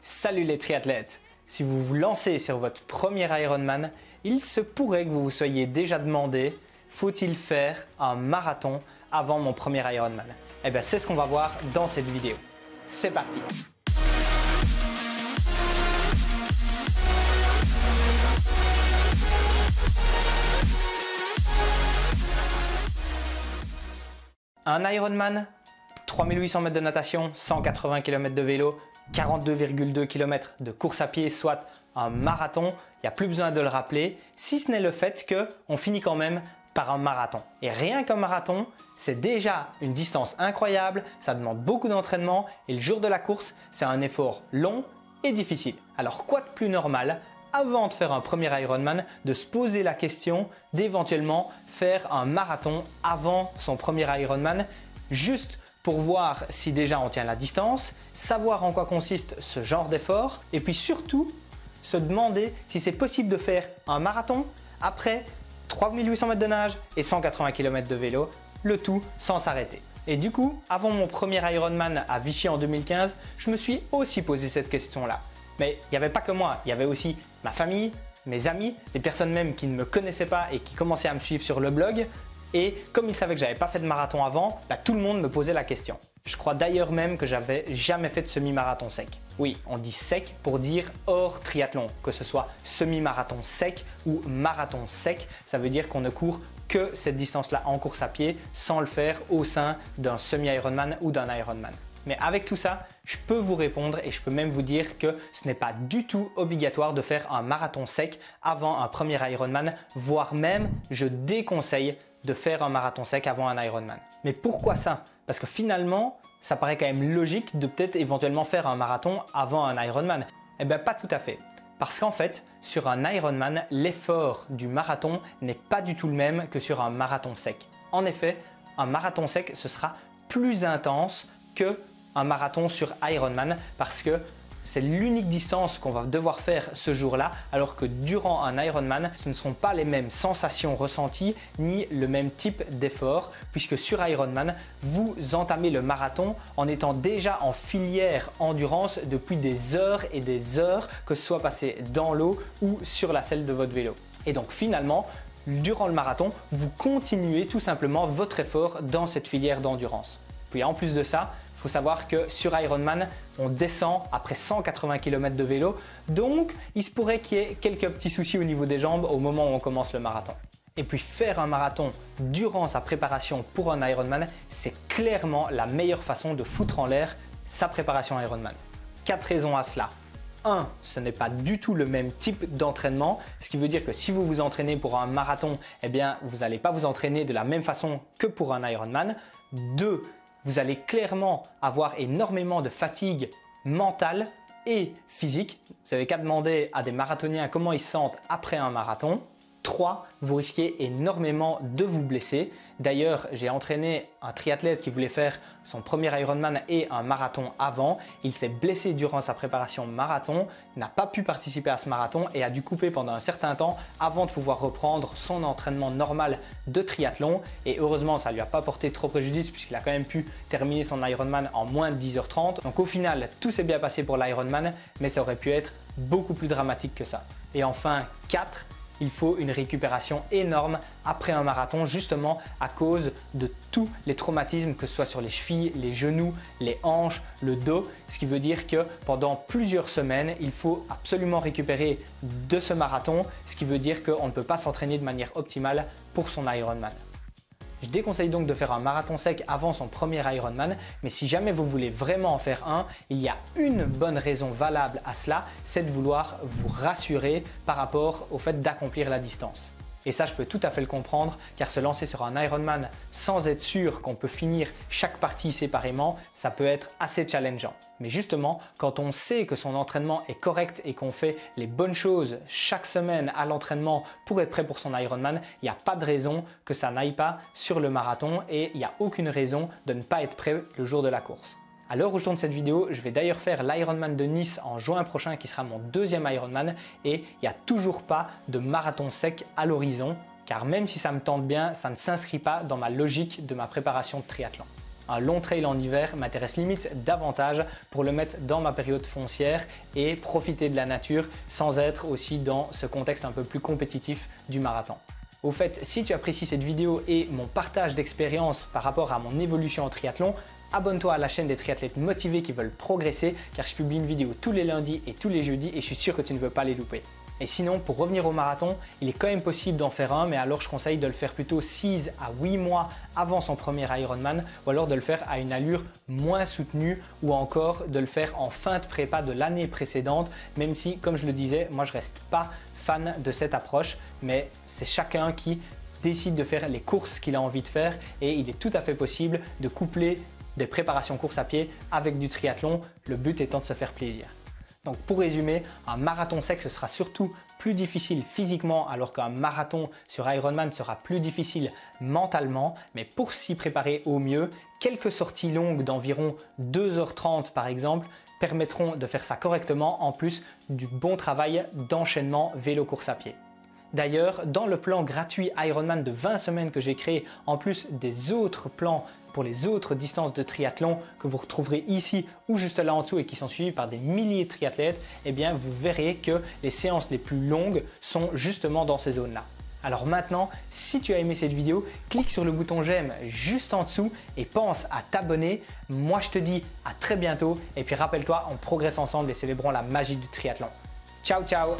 Salut les triathlètes! Si vous vous lancez sur votre premier Ironman, il se pourrait que vous vous soyez déjà demandé « Faut-il faire un marathon avant mon premier Ironman ?» Eh bien, c'est ce qu'on va voir dans cette vidéo. C'est parti! Un Ironman, 3800 mètres de natation, 180 km de vélo, 42,2 km de course à pied, soit un marathon. Il n'y a plus besoin de le rappeler, si ce n'est le fait qu'on finit quand même par un marathon. Et rien qu'un marathon, c'est déjà une distance incroyable, ça demande beaucoup d'entraînement et le jour de la course, c'est un effort long et difficile. Alors quoi de plus normal avant de faire un premier Ironman, de se poser la question d'éventuellement faire un marathon avant son premier Ironman, juste pour voir si déjà on tient la distance, savoir en quoi consiste ce genre d'effort et puis surtout se demander si c'est possible de faire un marathon après 3800 mètres de nage et 180 km de vélo, le tout sans s'arrêter. Et du coup, avant mon premier Ironman à Vichy en 2015, je me suis aussi posé cette question-là. Mais il n'y avait pas que moi, il y avait aussi ma famille, mes amis, des personnes même qui ne me connaissaient pas et qui commençaient à me suivre sur le blog. Et comme ils savaient que je n'avais pas fait de marathon avant, tout le monde me posait la question. Je crois d'ailleurs même que j'avais jamais fait de semi-marathon sec. Oui, on dit sec pour dire hors triathlon, que ce soit semi-marathon sec ou marathon sec, ça veut dire qu'on ne court que cette distance-là en course à pied sans le faire au sein d'un semi-Ironman ou d'un Ironman. Mais avec tout ça, je peux vous répondre et je peux même vous dire que ce n'est pas du tout obligatoire de faire un marathon sec avant un premier Ironman, voire même je déconseille de faire un marathon sec avant un Ironman. Mais pourquoi ça? Parce que finalement, ça paraît quand même logique de peut-être éventuellement faire un marathon avant un Ironman. Eh bien pas tout à fait. Parce qu'en fait, sur un Ironman, l'effort du marathon n'est pas du tout le même que sur un marathon sec. En effet, un marathon sec, ce sera plus intense que un marathon sur Ironman parce que c'est l'unique distance qu'on va devoir faire ce jour-là, alors que durant un Ironman, ce ne sont pas les mêmes sensations ressenties ni le même type d'effort, puisque sur Ironman, vous entamez le marathon en étant déjà en filière endurance depuis des heures et des heures, que ce soit passé dans l'eau ou sur la selle de votre vélo. Et donc finalement, durant le marathon, vous continuez tout simplement votre effort dans cette filière d'endurance. Puis en plus de ça, il faut savoir que sur Ironman, on descend après 180 km de vélo, donc il se pourrait qu'il y ait quelques petits soucis au niveau des jambes au moment où on commence le marathon. Et puis faire un marathon durant sa préparation pour un Ironman, c'est clairement la meilleure façon de foutre en l'air sa préparation Ironman. 4 raisons à cela. 1. Ce n'est pas du tout le même type d'entraînement, ce qui veut dire que si vous vous entraînez pour un marathon, eh bien vous n'allez pas vous entraîner de la même façon que pour un Ironman. 2. Vous allez clairement avoir énormément de fatigue mentale et physique. Vous n'avez qu'à demander à des marathoniens comment ils se sentent après un marathon. 3. Vous risquez énormément de vous blesser. D'ailleurs, j'ai entraîné un triathlète qui voulait faire son premier Ironman et un marathon avant. Il s'est blessé durant sa préparation marathon, n'a pas pu participer à ce marathon et a dû couper pendant un certain temps avant de pouvoir reprendre son entraînement normal de triathlon. Et heureusement, ça ne lui a pas porté trop préjudice puisqu'il a quand même pu terminer son Ironman en moins de 10h30. Donc au final, tout s'est bien passé pour l'Ironman, mais ça aurait pu être beaucoup plus dramatique que ça. Et enfin, 4. Il faut une récupération énorme après un marathon justement à cause de tous les traumatismes, que ce soit sur les chevilles, les genoux, les hanches, le dos. Ce qui veut dire que pendant plusieurs semaines, il faut absolument récupérer de ce marathon, ce qui veut dire qu'on ne peut pas s'entraîner de manière optimale pour son Ironman. Je déconseille donc de faire un marathon sec avant son premier Ironman, mais si jamais vous voulez vraiment en faire un, il y a une bonne raison valable à cela, c'est de vouloir vous rassurer par rapport au fait d'accomplir la distance. Et ça, je peux tout à fait le comprendre, car se lancer sur un Ironman sans être sûr qu'on peut finir chaque partie séparément, ça peut être assez challengeant. Mais justement, quand on sait que son entraînement est correct et qu'on fait les bonnes choses chaque semaine à l'entraînement pour être prêt pour son Ironman, il n'y a pas de raison que ça n'aille pas sur le marathon et il n'y a aucune raison de ne pas être prêt le jour de la course. À l'heure où je tourne cette vidéo, je vais d'ailleurs faire l'Ironman de Nice en juin prochain qui sera mon deuxième Ironman et il n'y a toujours pas de marathon sec à l'horizon car même si ça me tente bien, ça ne s'inscrit pas dans ma logique de ma préparation de triathlon. un long trail en hiver m'intéresse limite davantage pour le mettre dans ma période foncière et profiter de la nature sans être aussi dans ce contexte un peu plus compétitif du marathon. Au fait, si tu apprécies cette vidéo et mon partage d'expérience par rapport à mon évolution en triathlon, abonne-toi à la chaîne des triathlètes motivés qui veulent progresser car je publie une vidéo tous les lundis et tous les jeudis et je suis sûr que tu ne veux pas les louper. Et sinon, pour revenir au marathon, il est quand même possible d'en faire un, mais alors je conseille de le faire plutôt 6 à 8 mois avant son premier Ironman ou alors de le faire à une allure moins soutenue ou encore de le faire en fin de prépa de l'année précédente, même si, comme je le disais, moi je reste pas fan de cette approche, mais c'est chacun qui décide de faire les courses qu'il a envie de faire et il est tout à fait possible de coupler des préparations course à pied avec du triathlon, le but étant de se faire plaisir. Donc pour résumer, un marathon sec ce sera surtout plus difficile physiquement alors qu'un marathon sur Ironman sera plus difficile mentalement, mais pour s'y préparer au mieux, quelques sorties longues d'environ 2h30 par exemple permettront de faire ça correctement en plus du bon travail d'enchaînement vélo course à pied. D'ailleurs, dans le plan gratuit Ironman de 20 semaines que j'ai créé, en plus des autres plans pour les autres distances de triathlon que vous retrouverez ici ou juste là en dessous et qui sont suivis par des milliers de triathlètes, eh bien vous verrez que les séances les plus longues sont justement dans ces zones-là. Alors maintenant, si tu as aimé cette vidéo, clique sur le bouton j'aime juste en dessous et pense à t'abonner. Moi je te dis à très bientôt et puis rappelle-toi, on progresse ensemble et célébrons la magie du triathlon. Ciao ciao!